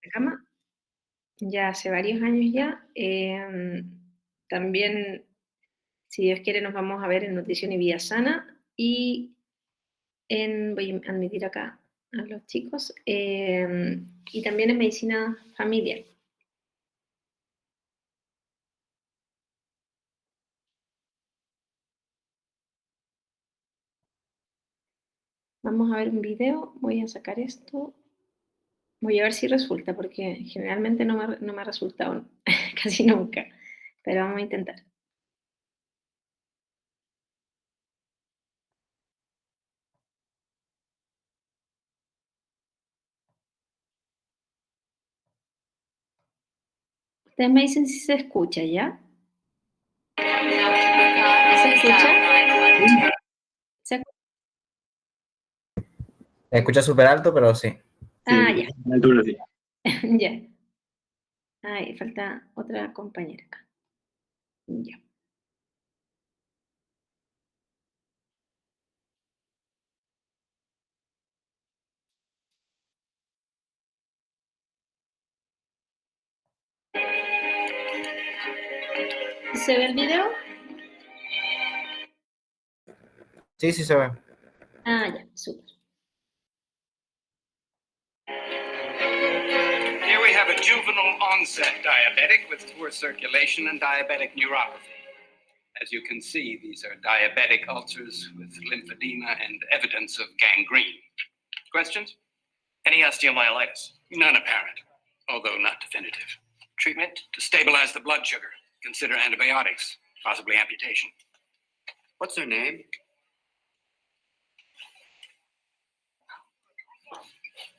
la cama, ya hace varios años ya. También, si Dios quiere, nos vamos a ver en Nutrición y Vida Sana y voy a admitir acá a los chicos, y también en Medicina Familiar. Vamos a ver un video, voy a sacar esto, voy a ver si resulta, porque generalmente no me ha resultado casi nunca, pero vamos a intentar. Ustedes me dicen si se escucha, ¿ya? ¿Se escucha? ¿Se escu- Se escucha súper alto, pero sí. Ah, Sí, ya, a la altura sí. ya. Ay, falta otra compañera acá. Ya. ¿Se ve el video? Sí, sí se ve. Ah, ya, súper. Here we have a juvenile onset diabetic with poor circulation and diabetic neuropathy. As you can see, these are diabetic ulcers with lymphedema and evidence of gangrene. Questions? Any osteomyelitis? None apparent, although not definitive. Treatment? To stabilize the blood sugar. Consider antibiotics, possibly amputation. What's her name?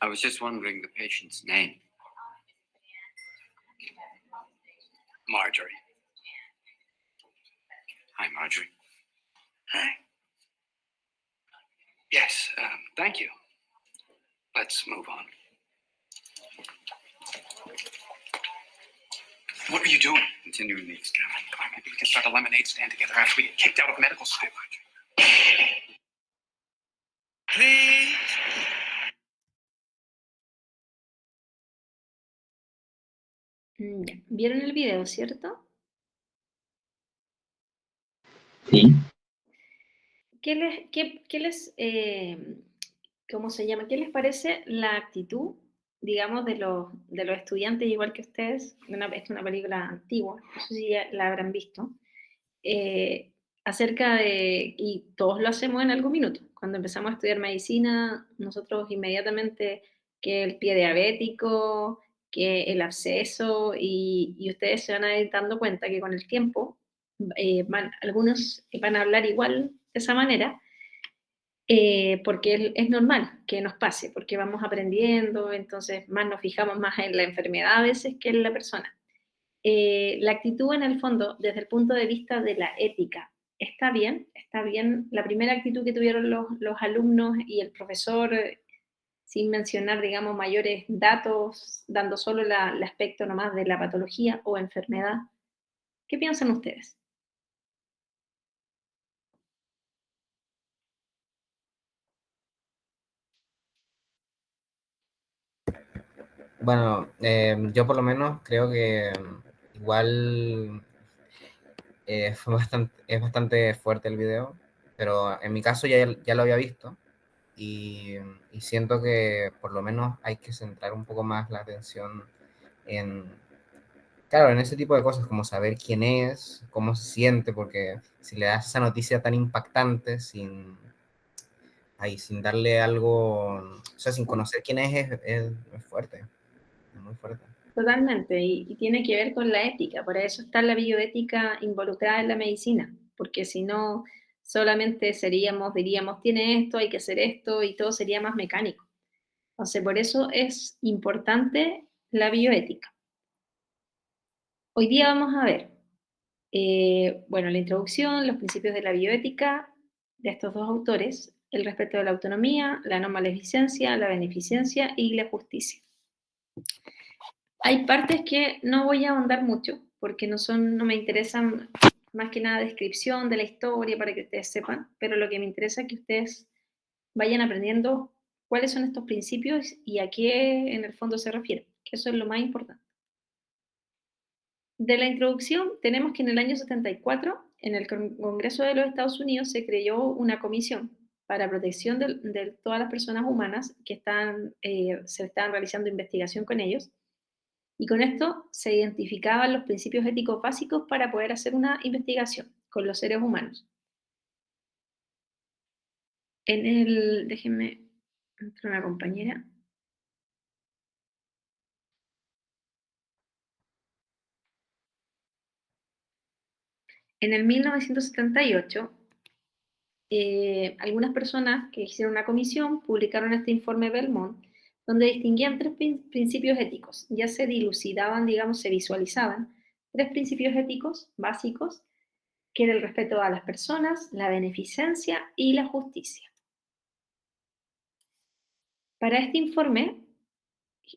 I was just wondering the patient's name. Marjorie. Hi, Marjorie. Hi. Yes, thank you. Let's move on. What are you doing? Continuing the experiment. Come on, maybe we can start a lemonade stand together after we get kicked out of medical school. Please. Ya. ¿Vieron el video, cierto? Sí. ¿Cómo se llama? ¿Qué les parece la actitud, digamos, de los estudiantes, igual que ustedes? Esta es una película antigua, no sé si ya la habrán visto, acerca de, y todos lo hacemos en algún minuto, cuando empezamos a estudiar medicina, nosotros inmediatamente que el pie diabético, que el absceso, y ustedes se van a ir dando cuenta que con el tiempo algunos van a hablar igual de esa manera, porque es normal que nos pase, porque vamos aprendiendo, entonces más nos fijamos más en la enfermedad a veces que en la persona. La actitud en el fondo, desde el punto de vista de la ética, está bien. La primera actitud que tuvieron los alumnos y el profesor, sin mencionar, digamos, mayores datos, dando solo el aspecto nomás de la patología o enfermedad. ¿Qué piensan ustedes? Bueno, yo por lo menos creo que igual es bastante fuerte el video, pero en mi caso ya lo había visto y, y siento que por lo menos hay que centrar un poco más la atención en, claro, en ese tipo de cosas, como saber quién es, cómo se siente, porque si le das esa noticia tan impactante sin darle algo, o sea, sin conocer quién es fuerte, es muy fuerte. Totalmente, y tiene que ver con la ética, por eso está la bioética involucrada en la medicina, porque si no, solamente diríamos, tiene esto, hay que hacer esto, y todo sería más mecánico. Entonces, por eso es importante la bioética. Hoy día vamos a ver, bueno, la introducción, los principios de la bioética de estos dos autores, el respeto de la autonomía, la no maleficencia, la beneficencia y la justicia. Hay partes que no voy a ahondar mucho, porque no me interesan más que nada descripción de la historia para que ustedes sepan, pero lo que me interesa es que ustedes vayan aprendiendo cuáles son estos principios y a qué en el fondo se refieren, que eso es lo más importante. De la introducción, tenemos que en el año 74, en el Congreso de los Estados Unidos, se creó una comisión para protección de todas las personas humanas que se estaban realizando investigación con ellos, y con esto se identificaban los principios éticos básicos para poder hacer una investigación con los seres humanos. Déjenme entrar una compañera. En el 1978, algunas personas que hicieron una comisión publicaron este informe Belmont, donde distinguían tres principios éticos. Ya se dilucidaban, digamos, se visualizaban tres principios éticos básicos, que era el respeto a las personas, la beneficencia y la justicia. Para este informe,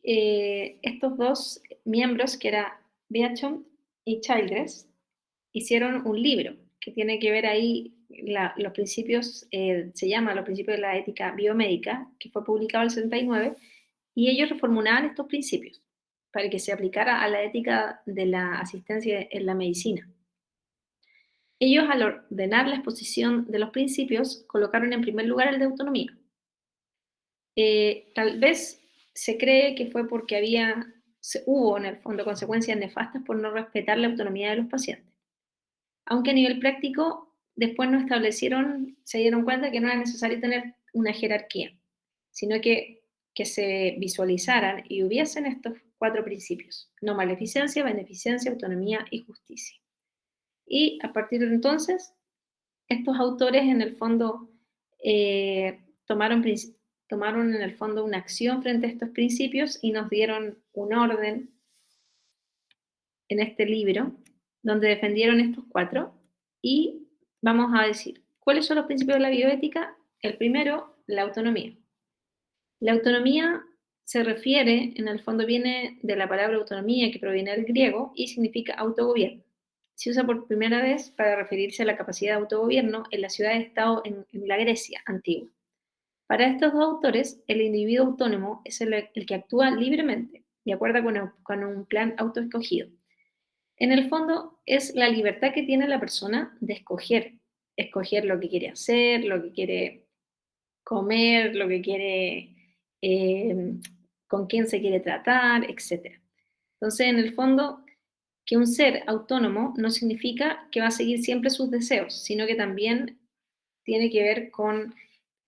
estos dos miembros, que era Beacham y Childress, hicieron un libro que tiene que ver ahí los principios, se llama Los principios de la ética biomédica, que fue publicado en el 79, y ellos reformulaban estos principios para que se aplicara a la ética de la asistencia en la medicina. Ellos, al ordenar la exposición de los principios, colocaron en primer lugar el de autonomía. Tal vez se cree que fue porque hubo en el fondo consecuencias nefastas por no respetar la autonomía de los pacientes. Aunque a nivel práctico, después se dieron cuenta que no era necesario tener una jerarquía, sino que se visualizaran y hubiesen estos cuatro principios: no maleficencia, beneficencia, autonomía y justicia. Y a partir de entonces, estos autores en el fondo tomaron en el fondo una acción frente a estos principios y nos dieron un orden en este libro, donde defendieron estos cuatro, y vamos a decir, ¿cuáles son los principios de la bioética? El primero, la autonomía. La autonomía se refiere, en el fondo viene de la palabra autonomía, que proviene del griego y significa autogobierno. Se usa por primera vez para referirse a la capacidad de autogobierno en la ciudad-estado en la Grecia antigua. Para estos dos autores, el individuo autónomo es el que actúa libremente, de acuerdo con un plan autoescogido. En el fondo, es la libertad que tiene la persona de escoger lo que quiere hacer, lo que quiere comer, lo que quiere, con quién se quiere tratar, etc. Entonces, en el fondo, que un ser autónomo no significa que va a seguir siempre sus deseos, sino que también tiene que ver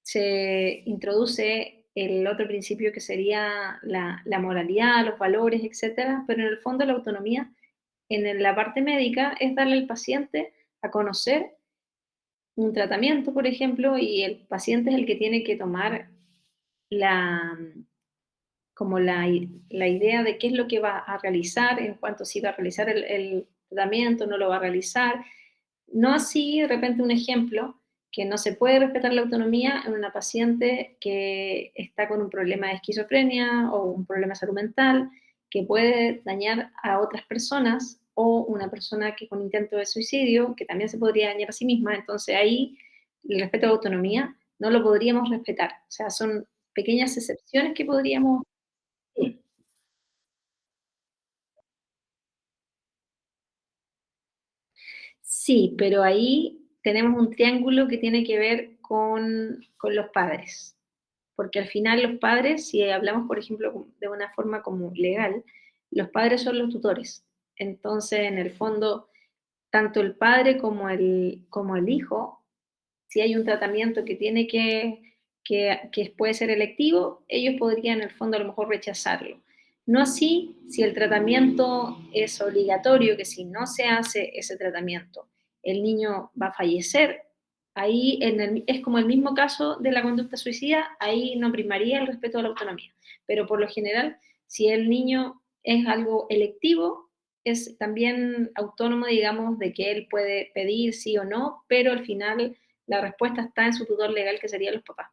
se introduce el otro principio, que sería la moralidad, los valores, etc. Pero en el fondo la autonomía en la parte médica es darle al paciente a conocer un tratamiento, por ejemplo, y el paciente es el que tiene que tomar como la idea de qué es lo que va a realizar, en cuanto si va a realizar el tratamiento, no lo va a realizar. No así, de repente, un ejemplo, que no se puede respetar la autonomía en una paciente que está con un problema de esquizofrenia o un problema de salud mental, que puede dañar a otras personas, o una persona que con intento de suicidio, que también se podría dañar a sí misma. Entonces ahí el respeto a la autonomía no lo podríamos respetar. O sea, son pequeñas excepciones que podríamos... Sí, sí, pero ahí tenemos un triángulo que tiene que ver con los padres. Porque al final los padres, si hablamos, por ejemplo, de una forma como legal, los padres son los tutores. Entonces, en el fondo, tanto el padre como el hijo, si hay un tratamiento que tiene que puede ser electivo, ellos podrían en el fondo a lo mejor rechazarlo. No así si el tratamiento es obligatorio, que si no se hace ese tratamiento, el niño va a fallecer. Ahí es como el mismo caso de la conducta suicida, ahí no primaría el respeto a la autonomía. Pero por lo general, si el niño es algo electivo, es también autónomo, digamos, de que él puede pedir sí o no, pero al final la respuesta está en su tutor legal, que serían los papás.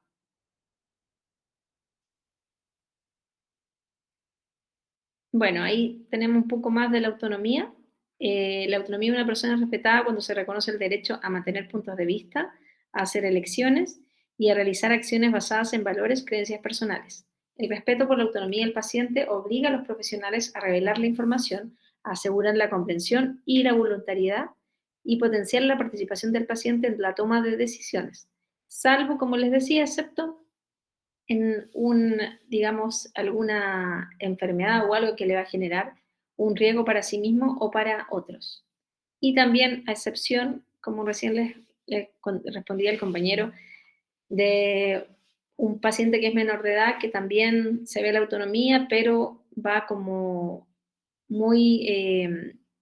Bueno, ahí tenemos un poco más de la autonomía. La autonomía de una persona es respetada cuando se reconoce el derecho a mantener puntos de vista, a hacer elecciones y a realizar acciones basadas en valores, creencias personales. El respeto por la autonomía del paciente obliga a los profesionales a revelar la información, a asegurar la comprensión y la voluntariedad y potenciar la participación del paciente en la toma de decisiones, salvo, como les decía, excepto en digamos, alguna enfermedad o algo que le va a generar un riesgo para sí mismo o para otros. Y también, a excepción, como recién respondía el compañero, de un paciente que es menor de edad, que también se ve la autonomía, pero va como muy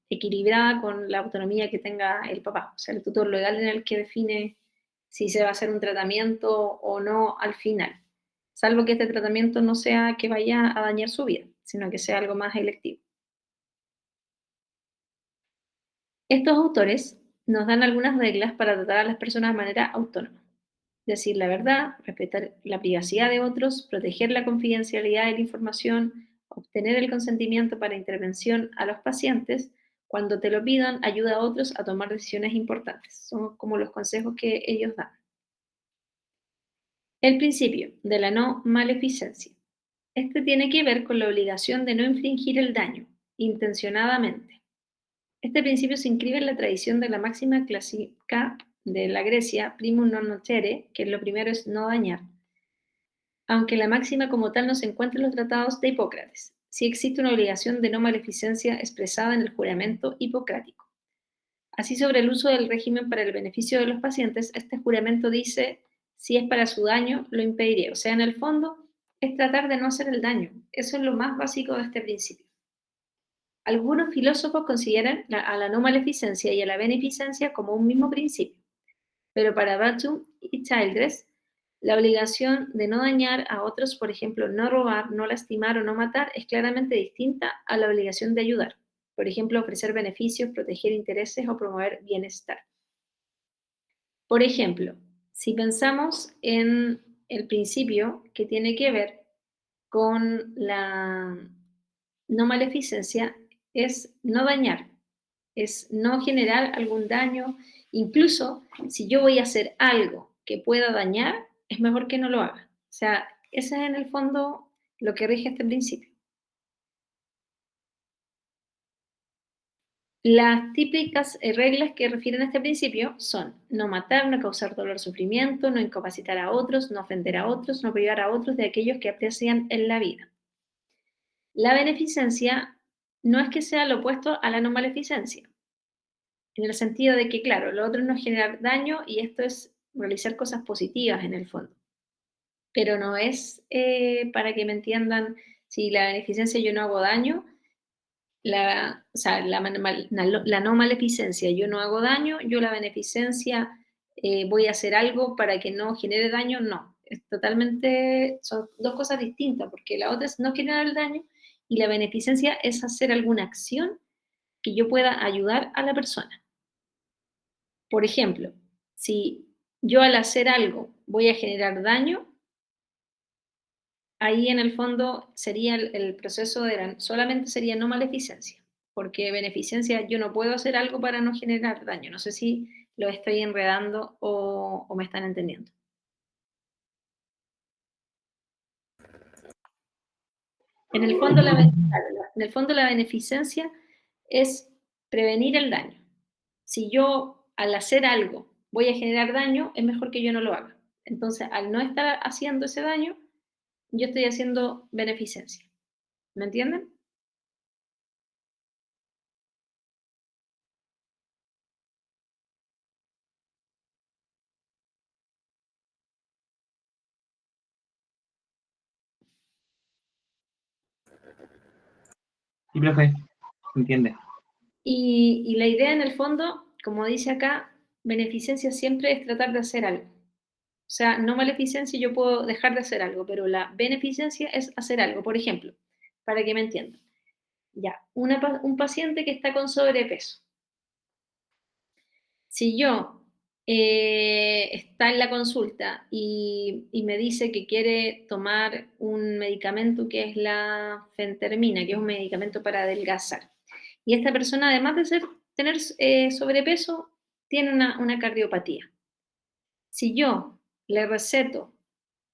equilibrada con la autonomía que tenga el papá. O sea, el tutor legal en el que define si se va a hacer un tratamiento o no al final, salvo que este tratamiento no sea que vaya a dañar su vida, sino que sea algo más electivo. Estos autores nos dan algunas reglas para tratar a las personas de manera autónoma. Decir la verdad, respetar la privacidad de otros, proteger la confidencialidad de la información, obtener el consentimiento para intervención a los pacientes. Cuando te lo pidan, ayuda a otros a tomar decisiones importantes. Son como los consejos que ellos dan. El principio de la no maleficencia. Este tiene que ver con la obligación de no infringir el daño intencionadamente. Este principio se inscribe en la tradición de la máxima clásica de la Grecia, primum non nocere, que lo primero es no dañar, aunque la máxima como tal no se encuentra en los tratados de Hipócrates. Sí existe una obligación de no maleficencia expresada en el juramento hipocrático. Así, sobre el uso del régimen para el beneficio de los pacientes, este juramento dice, si es para su daño, lo impediré. O sea, en el fondo, es tratar de no hacer el daño. Eso es lo más básico de este principio. Algunos filósofos consideran a la no maleficencia y a la beneficencia como un mismo principio, pero para Batum y Childress, la obligación de no dañar a otros, por ejemplo, no robar, no lastimar o no matar, es claramente distinta a la obligación de ayudar, por ejemplo, ofrecer beneficios, proteger intereses o promover bienestar. Por ejemplo, si pensamos en el principio que tiene que ver con la no maleficencia, es no dañar, es no generar algún daño. Incluso si yo voy a hacer algo que pueda dañar, es mejor que no lo haga. O sea, ese es en el fondo lo que rige este principio. Las típicas reglas que refieren a este principio son no matar, no causar dolor o sufrimiento, no incapacitar a otros, no ofender a otros, no privar a otros de aquellos que aprecian en la vida. La beneficencia no es que sea lo opuesto a la no maleficencia, en el sentido de que, claro, lo otro es no generar daño y esto es realizar cosas positivas en el fondo. Pero no es, para que me entiendan, si la beneficencia yo no hago daño, o sea, la no maleficencia yo no hago daño, yo la beneficencia voy a hacer algo para que no genere daño, no. Es totalmente, son dos cosas distintas, porque la otra es no generar el daño y la beneficencia es hacer alguna acción que yo pueda ayudar a la persona. Por ejemplo, si yo al hacer algo voy a generar daño, ahí en el fondo sería el proceso solamente sería no maleficencia, porque beneficencia yo no puedo hacer algo para no generar daño. No sé si lo estoy enredando o me están entendiendo. En el fondo la beneficencia es prevenir el daño. Si yo al hacer algo voy a generar daño, es mejor que yo no lo haga. Entonces, al no estar haciendo ese daño, yo estoy haciendo beneficencia. ¿Me entienden? Sí, profe, se entiende. Y la idea en el fondo, como dice acá, beneficencia siempre es tratar de hacer algo. O sea, no maleficencia, yo puedo dejar de hacer algo, pero la beneficencia es hacer algo. Por ejemplo, para que me entiendan, ya, un paciente que está con sobrepeso. Si yo está en la consulta y me dice que quiere tomar un medicamento que es la fentermina, que es un medicamento para adelgazar, y esta persona, además de tener sobrepeso, tiene una cardiopatía. Si yo le receto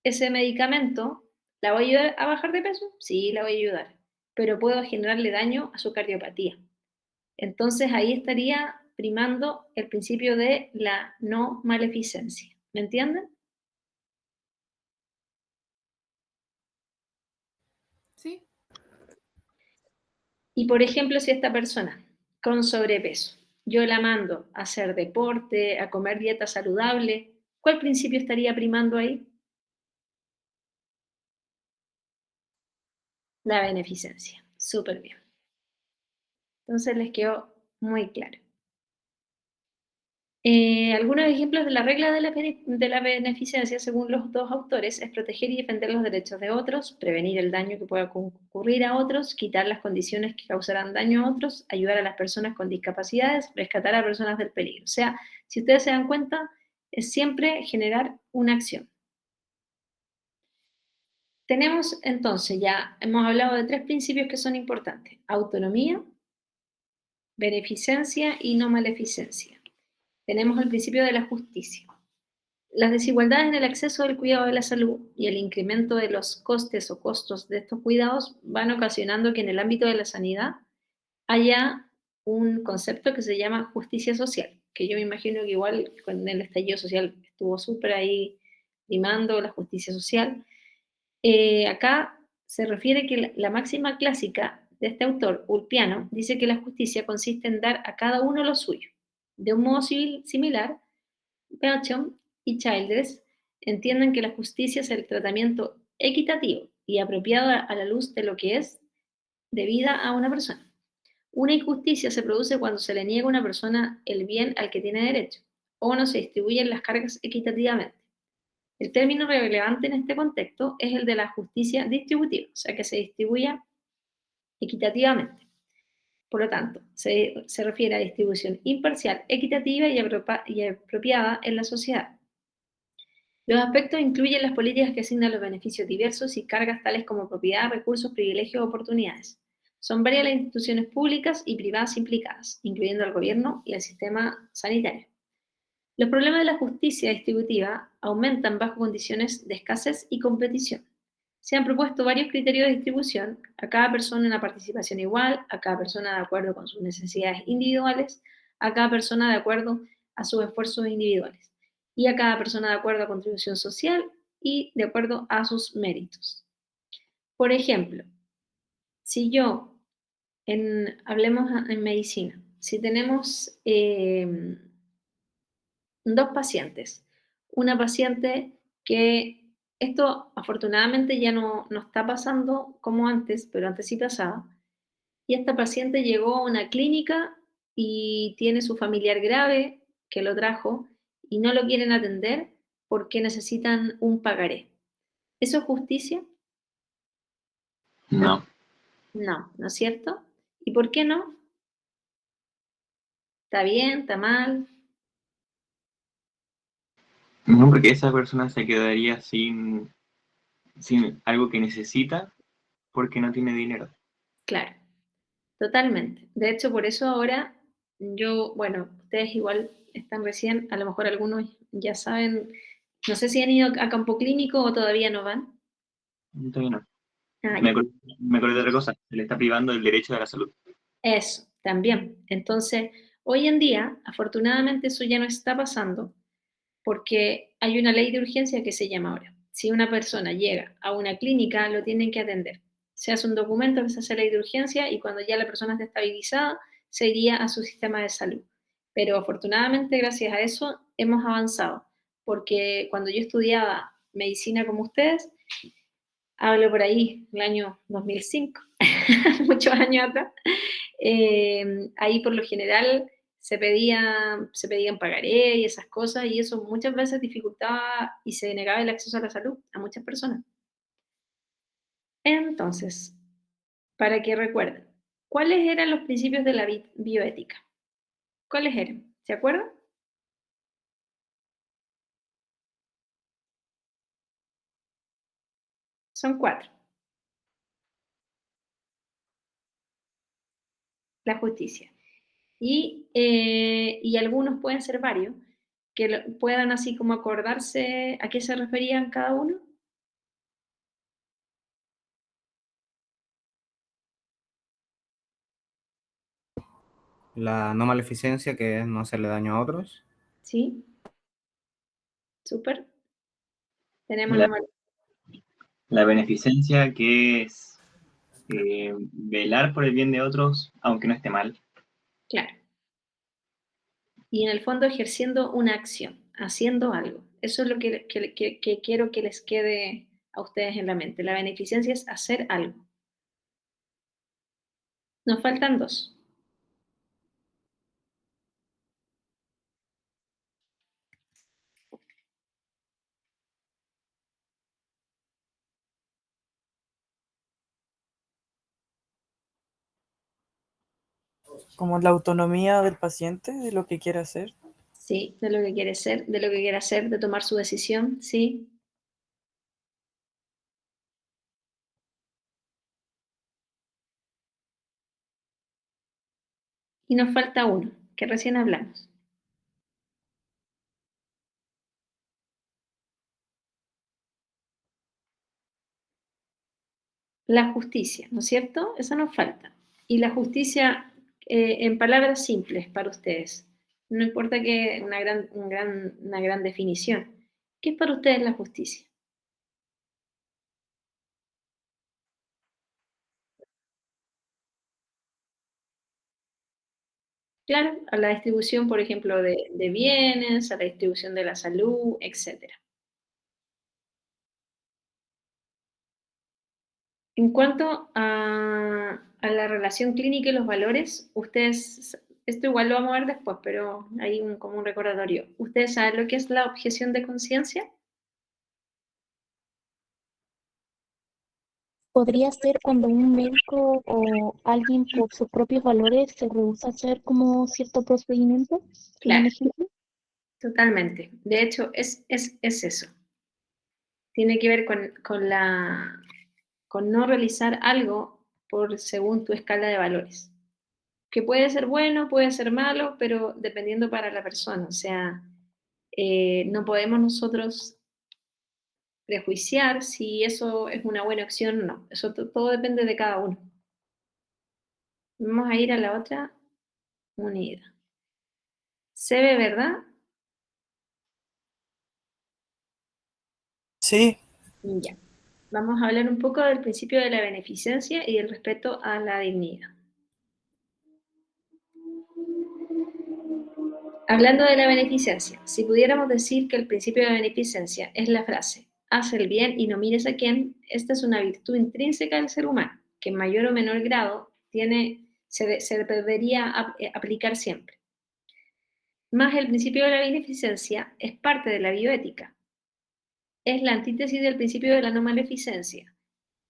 ese medicamento, ¿la voy a ayudar a bajar de peso? Sí, la voy a ayudar, pero puedo generarle daño a su cardiopatía. Entonces ahí estaría primando el principio de la no maleficencia. ¿Me entienden? Sí. Y por ejemplo, si esta persona con sobrepeso, yo la mando a hacer deporte, a comer dieta saludable, ¿cuál principio estaría primando ahí? La beneficencia. Súper bien. Entonces les quedó muy claro. Algunos ejemplos de la regla de la beneficencia, según los dos autores, es proteger y defender los derechos de otros, prevenir el daño que pueda ocurrir a otros, quitar las condiciones que causarán daño a otros, ayudar a las personas con discapacidades, rescatar a personas del peligro. O sea, si ustedes se dan cuenta, es siempre generar una acción. Tenemos entonces, ya hemos hablado de 3 principios que son importantes: autonomía, beneficencia y no maleficencia. Tenemos el principio de la justicia. Las desigualdades en el acceso al cuidado de la salud y el incremento de los costes o costos de estos cuidados van ocasionando que en el ámbito de la sanidad haya un concepto que se llama justicia social, que yo me imagino que igual con el estallido social estuvo súper ahí primando la justicia social. Acá se refiere que la máxima clásica de este autor, Ulpiano, dice que la justicia consiste en dar a cada uno lo suyo. De un modo similar, Beauchamp y Childress entienden que la justicia es el tratamiento equitativo y apropiado a la luz de lo que es debida a una persona. Una injusticia se produce cuando se le niega a una persona el bien al que tiene derecho o no se distribuyen las cargas equitativamente. El término relevante en este contexto es el de la justicia distributiva, o sea, que se distribuya equitativamente. Por lo tanto, se refiere a distribución imparcial, equitativa y apropiada en la sociedad. Los aspectos incluyen las políticas que asignan los beneficios diversos y cargas tales como propiedad, recursos, privilegios o oportunidades. Son varias las instituciones públicas y privadas implicadas, incluyendo el gobierno y el sistema sanitario. Los problemas de la justicia distributiva aumentan bajo condiciones de escasez y competición. Se han propuesto varios criterios de distribución, a cada persona una participación igual, a cada persona de acuerdo con sus necesidades individuales, a cada persona de acuerdo a sus esfuerzos individuales y a cada persona de acuerdo a contribución social y de acuerdo a sus méritos. Por ejemplo, si yo, hablemos en medicina, si tenemos 2 pacientes, una paciente que esto afortunadamente ya no está pasando como antes, pero antes sí pasaba, y esta paciente llegó a una clínica y tiene su familiar grave que lo trajo y no lo quieren atender porque necesitan un pagaré. ¿Eso es justicia? No, No, ¿no es cierto? ¿Y por qué no? ¿Está bien? ¿Está mal? no, porque esa persona se quedaría sin algo que necesita porque no tiene dinero. Claro, totalmente. De hecho, por eso ahora yo, bueno, ustedes igual están recién, a lo mejor algunos ya saben, no sé si han ido a campo clínico o todavía no van. Todavía no. Ah, Me ya. acordé, me acordé de otra cosa, se le está privando del derecho a la salud. Eso, también. Entonces, hoy en día, afortunadamente eso ya no está pasando porque hay una ley de urgencia que se llama ahora. Si una persona llega a una clínica, lo tienen que atender. Se hace un documento que se hace ley de urgencia y cuando ya la persona está estabilizada, se iría a su sistema de salud. Pero afortunadamente, gracias a eso, hemos avanzado. Porque cuando yo estudiaba medicina como ustedes, hablo por ahí, el año 2005, muchos años atrás, ahí por lo general se pedían pagaré y esas cosas, y eso muchas veces dificultaba y se negaba el acceso a la salud a muchas personas. Entonces, para que recuerden, ¿cuáles eran los principios de la bioética? ¿Cuáles eran? ¿Se acuerdan? Son 4. La justicia. Y algunos pueden ser varios, que puedan así como acordarse a qué se referían cada uno. La no maleficencia, que es no hacerle daño a otros. ¿Sí? Súper. Tenemos La, la beneficencia, que es velar por el bien de otros, aunque no esté mal. claro. Y en el fondo ejerciendo una acción, haciendo algo. Eso es lo que quiero que les quede a ustedes en la mente. La beneficencia es hacer algo. Nos faltan dos. Como la autonomía del paciente, de lo que quiere hacer. Sí, de lo que quiere ser, de lo que quiere hacer, de tomar su decisión, sí. Y nos falta uno, que recién hablamos. La justicia, ¿no es cierto? Esa nos falta. Y la justicia, en palabras simples para ustedes, no importa que una gran definición. ¿Qué es para ustedes la justicia? Claro, a la distribución, por ejemplo, de bienes, a la distribución de la salud, etcétera. En cuanto a la relación clínica y los valores, ustedes, esto igual lo vamos a ver después, pero hay como un recordatorio. ¿Ustedes saben lo que es la objeción de conciencia? Podría ser cuando un médico o alguien por sus propios valores se rehúsa a hacer como cierto procedimiento, como un Claro, ejemplo. totalmente. De hecho, es eso. Tiene que ver con no realizar algo por según tu escala de valores. Que puede ser bueno, puede ser malo, pero dependiendo para la persona. O sea, no podemos nosotros prejuiciar si eso es una buena opción o no. Eso todo depende de cada uno. Vamos a ir a la otra unidad. Se ve, ¿verdad? Sí, Ya. Vamos a hablar un poco del principio de la beneficencia y del respeto a la dignidad. Hablando de la beneficencia, si pudiéramos decir que el principio de beneficencia es la frase, haz el bien y no mires a quién, esta es una virtud intrínseca del ser humano, que en mayor o menor grado se debería aplicar siempre. Más el principio de la beneficencia es parte de la bioética. Es la antítesis del principio de la no maleficencia,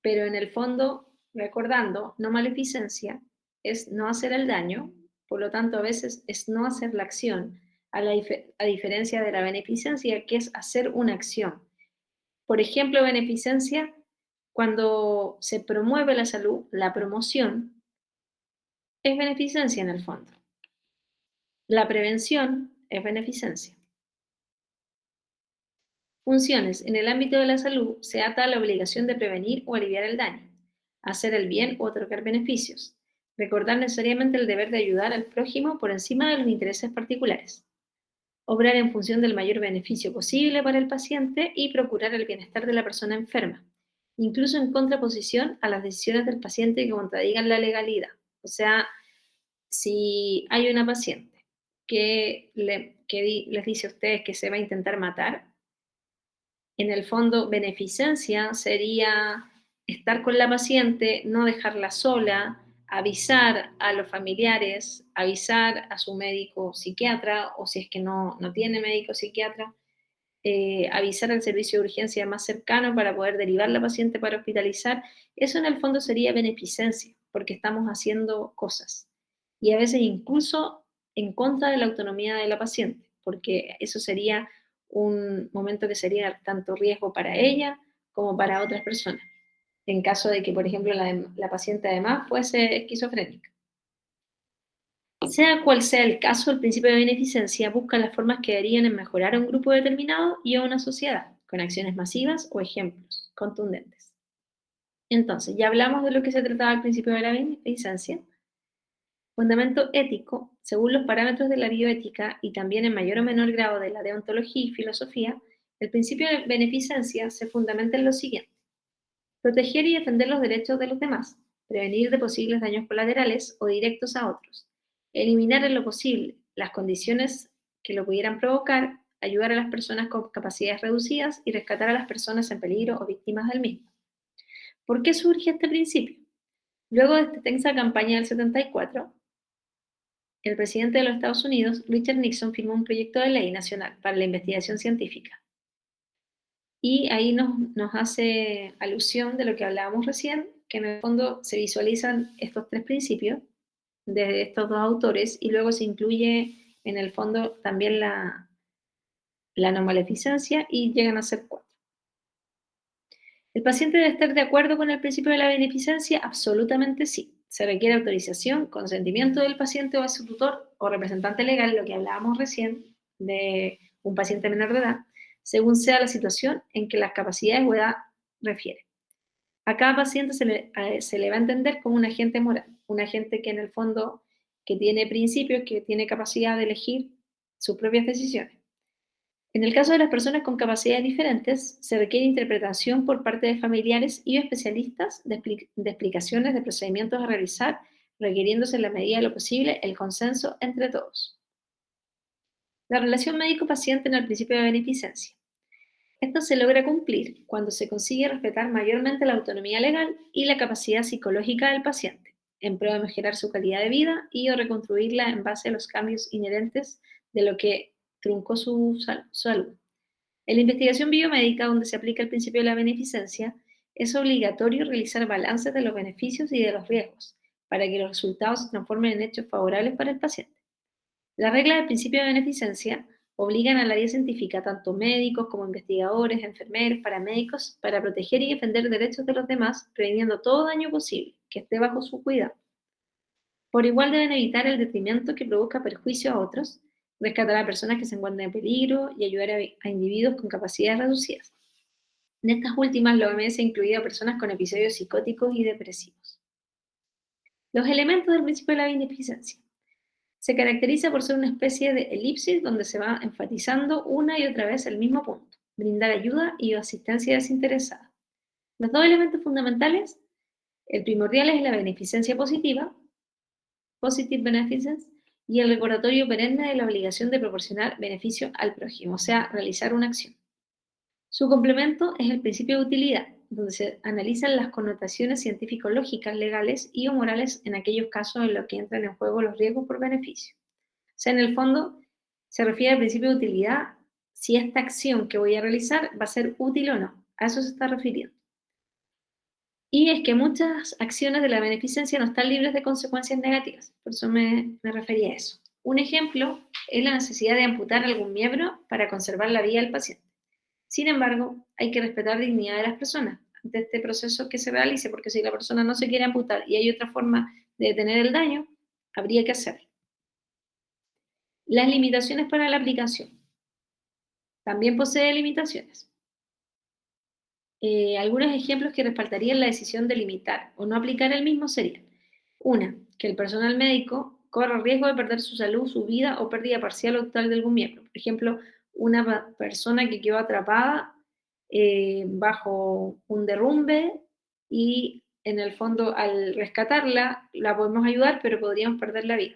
pero en el fondo, recordando, no maleficencia es no hacer el daño, por lo tanto a veces es no hacer la acción, a diferencia de la beneficencia, que es hacer una acción. Por ejemplo, beneficencia, cuando se promueve la salud, la promoción, es beneficencia en el fondo. La prevención es beneficencia. Funciones. En el ámbito de la salud se ata a la obligación de prevenir o aliviar el daño, hacer el bien o otorgar beneficios, recordar necesariamente el deber de ayudar al prójimo por encima de los intereses particulares, obrar en función del mayor beneficio posible para el paciente y procurar el bienestar de la persona enferma, incluso en contraposición a las decisiones del paciente que contradigan la legalidad. O sea, si hay una paciente que les dice a ustedes que se va a intentar matar, en el fondo, beneficencia sería estar con la paciente, no dejarla sola, avisar a los familiares, avisar a su médico psiquiatra, o si es que no tiene médico psiquiatra, avisar al servicio de urgencia más cercano para poder derivar la paciente para hospitalizar. Eso en el fondo sería beneficencia, porque estamos haciendo cosas. Y a veces incluso en contra de la autonomía de la paciente, porque eso sería un momento que sería tanto riesgo para ella como para otras personas, en caso de que, por ejemplo, la paciente además fuese esquizofrénica. Sea cual sea el caso, el principio de beneficencia busca las formas que darían en mejorar a un grupo determinado y a una sociedad, con acciones masivas o ejemplos contundentes. Entonces, ya hablamos de lo que se trataba al principio de la beneficencia. Fundamento ético, según los parámetros de la bioética y también en mayor o menor grado de la deontología y filosofía, el principio de beneficencia se fundamenta en lo siguiente: proteger y defender los derechos de los demás, prevenir de posibles daños colaterales o directos a otros, eliminar en lo posible las condiciones que lo pudieran provocar, ayudar a las personas con capacidades reducidas y rescatar a las personas en peligro o víctimas del mismo. ¿Por qué surge este principio? Luego de esta tensa campaña del 74, el presidente de los Estados Unidos, Richard Nixon, firmó un proyecto de ley nacional para la investigación científica. Y ahí nos hace alusión de lo que hablábamos recién, que en el fondo se visualizan estos tres principios de estos dos autores y luego se incluye en el fondo también la no maleficencia y llegan a ser 4. ¿El paciente debe estar de acuerdo con el principio de la beneficencia? Absolutamente sí. Se requiere autorización, consentimiento del paciente o de su tutor o representante legal, lo que hablábamos recién de un paciente menor de edad, según sea la situación en que las capacidades o edad refiere. A cada paciente se le va a entender como un agente moral, un agente que en el fondo que tiene principios, que tiene capacidad de elegir sus propias decisiones. En el caso de las personas con capacidades diferentes, se requiere interpretación por parte de familiares y especialistas de explicaciones de procedimientos a realizar, requiriéndose en la medida de lo posible el consenso entre todos. La relación médico-paciente en el principio de beneficencia. Esto se logra cumplir cuando se consigue respetar mayormente la autonomía legal y la capacidad psicológica del paciente, en pro de mejorar su calidad de vida y o reconstruirla en base a los cambios inherentes de lo que truncó su salud. En la investigación biomédica, donde se aplica el principio de la beneficencia, es obligatorio realizar balances de los beneficios y de los riesgos, para que los resultados se transformen en hechos favorables para el paciente. Las reglas del principio de beneficencia obligan al área científica, tanto médicos como investigadores, enfermeros, paramédicos, para proteger y defender derechos de los demás, previniendo todo daño posible que esté bajo su cuidado. Por igual deben evitar el detrimento que produzca perjuicio a otros, rescatar a personas que se encuentran en peligro y ayudar a individuos con capacidades reducidas. En estas últimas, la OMS ha incluido a personas con episodios psicóticos y depresivos. Los elementos del principio de la beneficencia. Se caracteriza por ser una especie de elipsis donde se va enfatizando una y otra vez el mismo punto: brindar ayuda y asistencia desinteresada. Los dos elementos fundamentales, el primordial es la beneficencia positiva, positive beneficence, y el recordatorio perenne de la obligación de proporcionar beneficio al prójimo, o sea, realizar una acción. Su complemento es el principio de utilidad, donde se analizan las connotaciones científico-lógicas, legales y o morales en aquellos casos en los que entran en juego los riesgos por beneficio. O sea, en el fondo, se refiere al principio de utilidad si esta acción que voy a realizar va a ser útil o no. A eso se está refiriendo. Y es que muchas acciones de la beneficencia no están libres de consecuencias negativas, por eso me refería a eso. Un ejemplo es la necesidad de amputar algún miembro para conservar la vida del paciente. Sin embargo, hay que respetar la dignidad de las personas ante este proceso que se realice, porque si la persona no se quiere amputar y hay otra forma de detener el daño, habría que hacerlo. Las limitaciones para la aplicación. También posee limitaciones. Algunos ejemplos que respaldarían la decisión de limitar o no aplicar el mismo serían: una, que el personal médico corre riesgo de perder su salud, su vida o pérdida parcial o total de algún miembro. Por ejemplo, una persona que quedó atrapada bajo un derrumbe y en el fondo al rescatarla la podemos ayudar, pero podríamos perder la vida.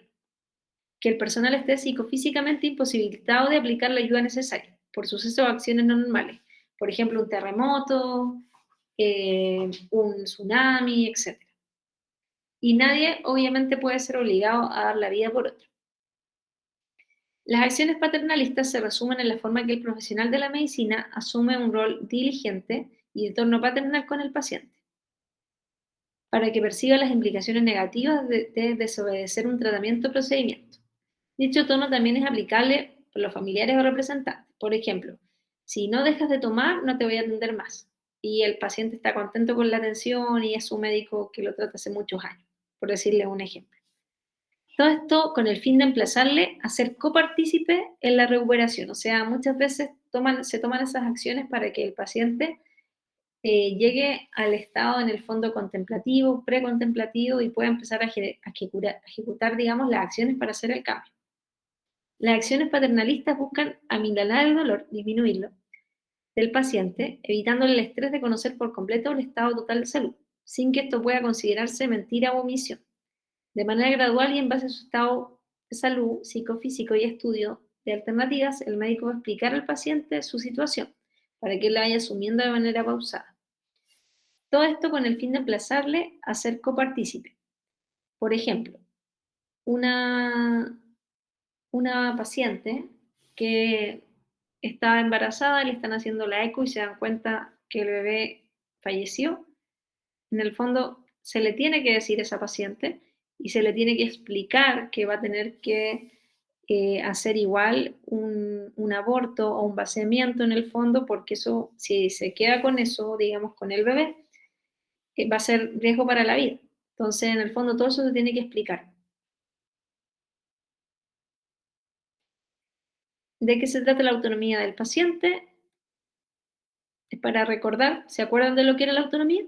Que el personal esté psicofísicamente imposibilitado de aplicar la ayuda necesaria por sucesos o acciones no normales. Por ejemplo, un terremoto, un tsunami, etc. Y nadie, obviamente, puede ser obligado a dar la vida por otro. Las acciones paternalistas se resumen en la forma que el profesional de la medicina asume un rol diligente y de torno paternal con el paciente, para que perciba las implicaciones negativas de desobedecer un tratamiento o procedimiento. Dicho tono también es aplicable por los familiares o representantes. Por ejemplo, si no dejas de tomar, no te voy a atender más. Y el paciente está contento con la atención y es su médico que lo trata hace muchos años, por decirle un ejemplo. Todo esto con el fin de emplazarle a ser copartícipe en la recuperación. O sea, muchas veces se toman esas acciones para que el paciente llegue al estado en el fondo contemplativo, precontemplativo y pueda empezar a ejecutar, digamos, las acciones para hacer el cambio. Las acciones paternalistas buscan aminorar el dolor, disminuirlo, del paciente, evitándole el estrés de conocer por completo el estado total de salud, sin que esto pueda considerarse mentira o omisión. De manera gradual y en base a su estado de salud psicofísico y estudio de alternativas, el médico va a explicar al paciente su situación para que él la vaya asumiendo de manera pausada. Todo esto con el fin de emplazarle a ser copartícipe. Por ejemplo, una, una paciente que está embarazada, le están haciendo la eco y se dan cuenta que el bebé falleció. En el fondo, se le tiene que decir a esa paciente y se le tiene que explicar que va a tener que hacer igual un aborto o un vaciamiento en el fondo, porque eso, si se queda con eso, digamos, con el bebé, va a ser riesgo para la vida. Entonces, en el fondo, todo eso se tiene que explicar. ¿De qué se trata la autonomía del paciente? Es para recordar, ¿se acuerdan de lo que era la autonomía?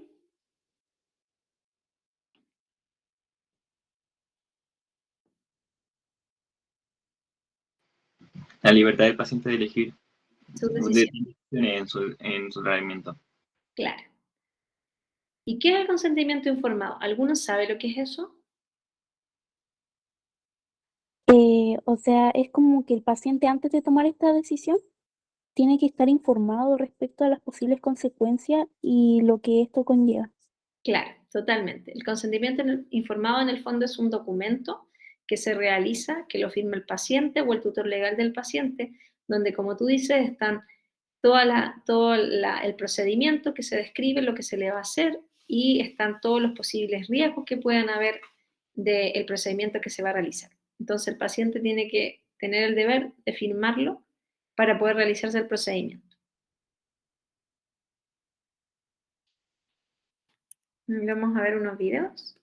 La libertad del paciente de elegir Sus de decisiones, en su tratamiento. claro. ¿Y qué es el consentimiento informado? ¿Alguno sabe lo que es eso? O sea, es como que el paciente antes de tomar esta decisión tiene que estar informado respecto a las posibles consecuencias y lo que esto conlleva. Claro, totalmente. El consentimiento informado en el fondo es un documento que se realiza, que lo firma el paciente o el tutor legal del paciente, donde, como tú dices, están el procedimiento que se describe, lo que se le va a hacer y están todos los posibles riesgos que puedan haber del procedimiento que se va a realizar. Entonces, el paciente tiene que tener el deber de firmarlo para poder realizarse el procedimiento. Vamos a ver unos videos.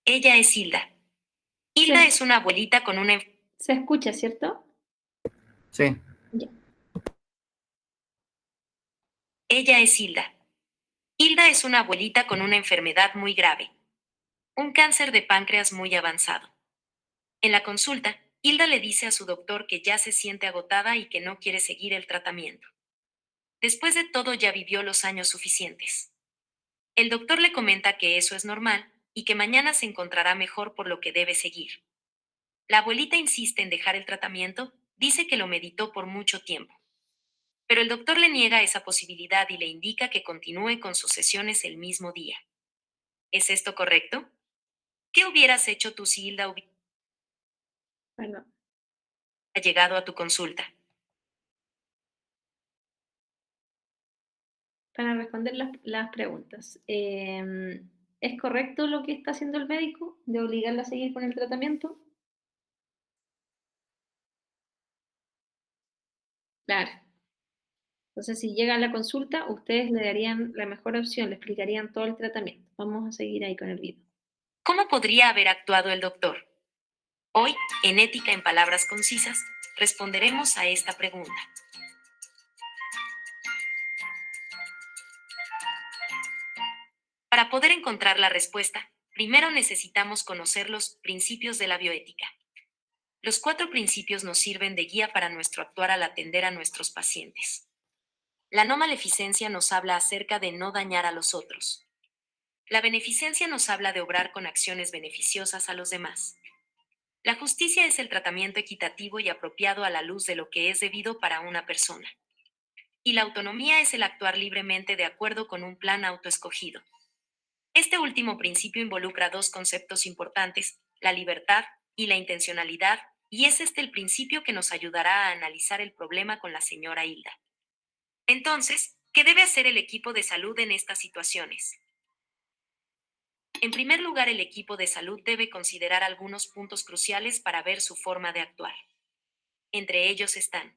Ella es Hilda. Hilda es una abuelita con una... ¿Se escucha, cierto? Sí. Ya. Ella es Hilda. Hilda es una abuelita con una enfermedad muy grave. Un cáncer de páncreas muy avanzado. En la consulta, Hilda le dice a su doctor que ya se siente agotada y que no quiere seguir el tratamiento. Después de todo ya vivió los años suficientes. El doctor le comenta que eso es normal y que mañana se encontrará mejor por lo que debe seguir. La abuelita insiste en dejar el tratamiento, dice que lo meditó por mucho tiempo. Pero el doctor le niega esa posibilidad y le indica que continúe con sus sesiones el mismo día. ¿Es esto correcto? ¿Qué hubieras hecho tú si Hilda hubiera Bueno, llegado a tu consulta? para responder las preguntas. ¿Es correcto lo que está haciendo el médico de obligarla a seguir con el tratamiento? Claro. Entonces, si llega a la consulta, ustedes le darían la mejor opción, le explicarían todo el tratamiento. Vamos a seguir ahí con el video. ¿Cómo podría haber actuado el doctor? Hoy, en Ética en Palabras Concisas, responderemos a esta pregunta. Para poder encontrar la respuesta, primero necesitamos conocer los principios de la bioética. Los 4 principios nos sirven de guía para nuestro actuar al atender a nuestros pacientes. La no maleficencia nos habla acerca de no dañar a los otros. La beneficencia nos habla de obrar con acciones beneficiosas a los demás. La justicia es el tratamiento equitativo y apropiado a la luz de lo que es debido para una persona. Y la autonomía es el actuar libremente de acuerdo con un plan autoescogido. Este último principio involucra dos conceptos importantes, la libertad y la intencionalidad, y es este el principio que nos ayudará a analizar el problema con la señora Hilda. Entonces, ¿qué debe hacer el equipo de salud en estas situaciones? En primer lugar, el equipo de salud debe considerar algunos puntos cruciales para ver su forma de actuar. Entre ellos están: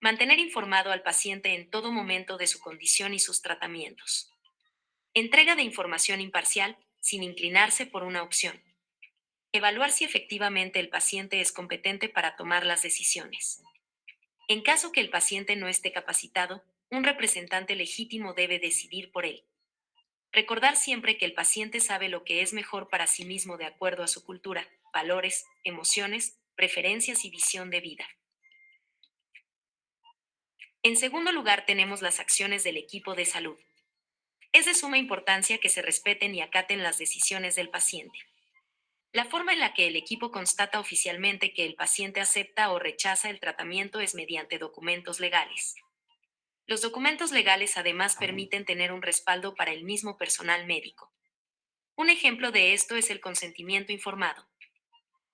mantener informado al paciente en todo momento de su condición y sus tratamientos. Entrega de información imparcial, sin inclinarse por una opción. Evaluar si efectivamente el paciente es competente para tomar las decisiones. En caso que el paciente no esté capacitado, un representante legítimo debe decidir por él. Recordar siempre que el paciente sabe lo que es mejor para sí mismo de acuerdo a su cultura, valores, emociones, preferencias y visión de vida. En segundo lugar, tenemos las acciones del equipo de salud. Es de suma importancia que se respeten y acaten las decisiones del paciente. La forma en la que el equipo constata oficialmente que el paciente acepta o rechaza el tratamiento es mediante documentos legales. Los documentos legales además permiten tener un respaldo para el mismo personal médico. Un ejemplo de esto es el consentimiento informado.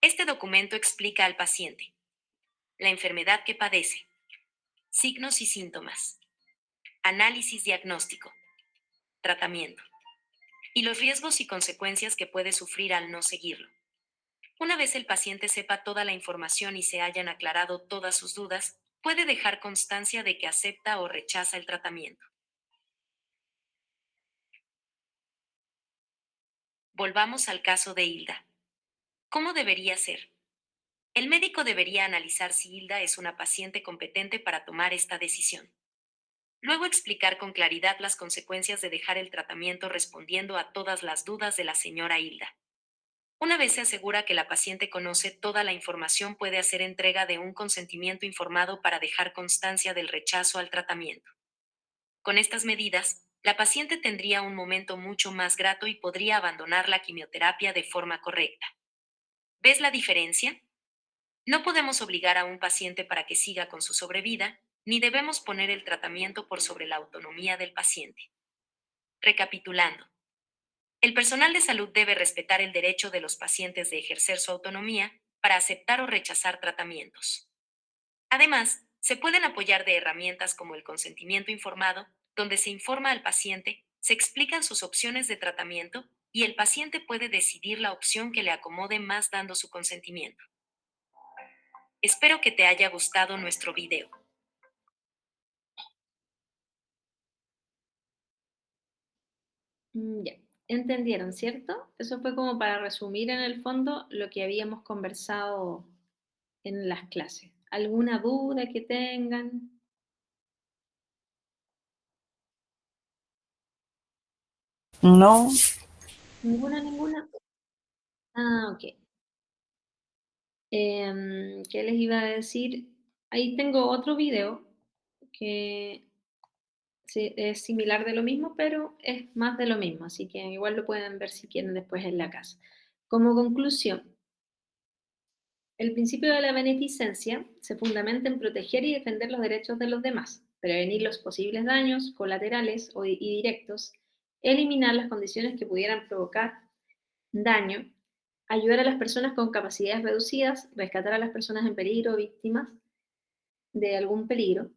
Este documento explica al paciente la enfermedad que padece, signos y síntomas, análisis diagnóstico, tratamiento, y los riesgos y consecuencias que puede sufrir al no seguirlo. Una vez el paciente sepa toda la información y se hayan aclarado todas sus dudas, puede dejar constancia de que acepta o rechaza el tratamiento. Volvamos al caso de Hilda. ¿Cómo debería ser? El médico debería analizar si Hilda es una paciente competente para tomar esta decisión. Luego explicar con claridad las consecuencias de dejar el tratamiento respondiendo a todas las dudas de la señora Hilda. Una vez se asegura que la paciente conoce toda la información, puede hacer entrega de un consentimiento informado para dejar constancia del rechazo al tratamiento. Con estas medidas, la paciente tendría un momento mucho más grato y podría abandonar la quimioterapia de forma correcta. ¿Ves la diferencia? No podemos obligar a un paciente para que siga con su sobrevida, ni debemos poner el tratamiento por sobre la autonomía del paciente. Recapitulando. El personal de salud debe respetar el derecho de los pacientes de ejercer su autonomía para aceptar o rechazar tratamientos. Además, se pueden apoyar de herramientas como el consentimiento informado, donde se informa al paciente, se explican sus opciones de tratamiento y el paciente puede decidir la opción que le acomode más dando su consentimiento. Espero que te haya gustado nuestro video. Ya, entendieron, ¿cierto? Eso fue como para resumir en el fondo lo que habíamos conversado en las clases. ¿Alguna duda que tengan? No, ¿Ninguna? Ah, ok. ¿Qué les iba a decir? Ahí tengo otro video que sí, es similar de lo mismo, pero es más de lo mismo, así que igual lo pueden ver si quieren después en la casa. Como conclusión, el principio de la beneficencia se fundamenta en proteger y defender los derechos de los demás, prevenir los posibles daños colaterales y directos, eliminar las condiciones que pudieran provocar daño, ayudar a las personas con capacidades reducidas, rescatar a las personas en peligro o víctimas de algún peligro,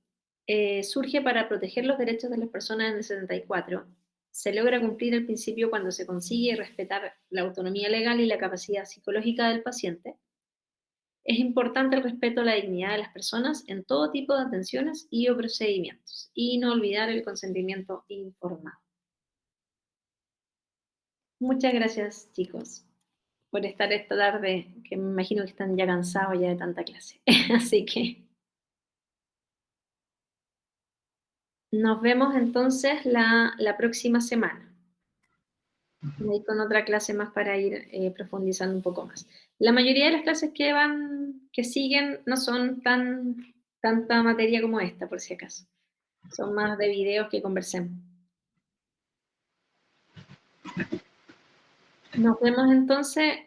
surge para proteger los derechos de las personas en el 74. Se logra cumplir el principio cuando se consigue respetar la autonomía legal y la capacidad psicológica del paciente. Es importante el respeto a la dignidad de las personas en todo tipo de atenciones y o procedimientos, y no olvidar el consentimiento informado. Muchas gracias, chicos, por estar esta tarde, que me imagino que están ya cansados ya de tanta clase. Así que nos vemos entonces la próxima semana. Ahí con otra clase más para ir profundizando un poco más. La mayoría de las clases que siguen no son tanta materia como esta, por si acaso. Son más de videos que conversemos. Nos vemos entonces,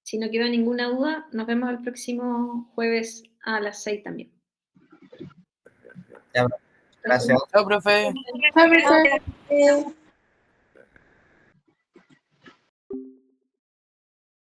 si no queda ninguna duda, nos vemos el próximo jueves a las 6 también. Ya, gracias. chao, profe. Chao, profe.